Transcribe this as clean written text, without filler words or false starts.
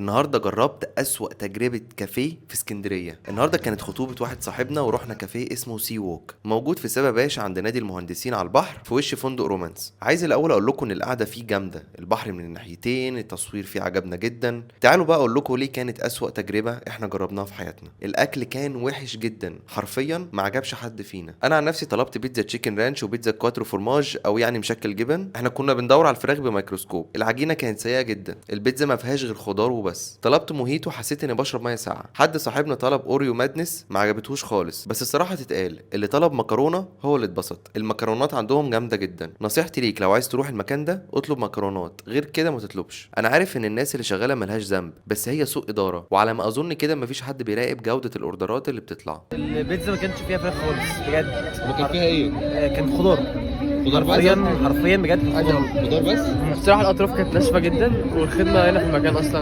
النهارده جربت أسوأ تجربة كافيه في اسكندرية. النهارده كانت خطوبة واحد صاحبنا ورحنا كافيه اسمه سي ووك، موجود في سيبا باشا عند نادي المهندسين على البحر في وش فندق رومانس. عايز الأول أقول لكم إن القعدة فيه جامدة، البحر من الناحيتين، التصوير فيه عجبنا جدا. تعالوا بقى أقول لكم ليه كانت أسوأ تجربة إحنا جربناها في حياتنا. الأكل كان وحش جدا، حرفيا ما عجبش حد فينا. أنا عن نفسي طلبت بيتزا تشيكن رانش وبيتزا كواترو فورماج أو يعني مشكل جبن. إحنا كنا بندور على الفراخ بميكروسكوب. العجينة كانت سيئة جدا، البيتزا ما فيهاش غير خضار وبس. طلبت موهيتو، حسيت اني بشرب ميه ساقعه. حد صاحبنا طلب اوريو مادنس، ما عجبتهوش خالص. بس الصراحه تتقال، اللي طلب مكرونه هو اللي اتبسط. المكرونات عندهم جامده جدا. نصيحتي ليك لو عايز تروح المكان ده اطلب مكرونات، غير كده ما تطلبش. انا عارف ان الناس اللي شغاله ملهاش ذنب، بس هي سوء اداره، وعلى ما اظن كده مفيش حد بيراقب جوده الاوردرات اللي بتطلع. البيتزا ما كانش فيها فراخ خالص بجد. وكان فيها ايه؟ كان خضار. خضار بس؟ حرفيا بجد خضار. خضار بس؟ بصراحة الأطراف كانت ناشفة جدا، والخدمة هنا في المكان أصلا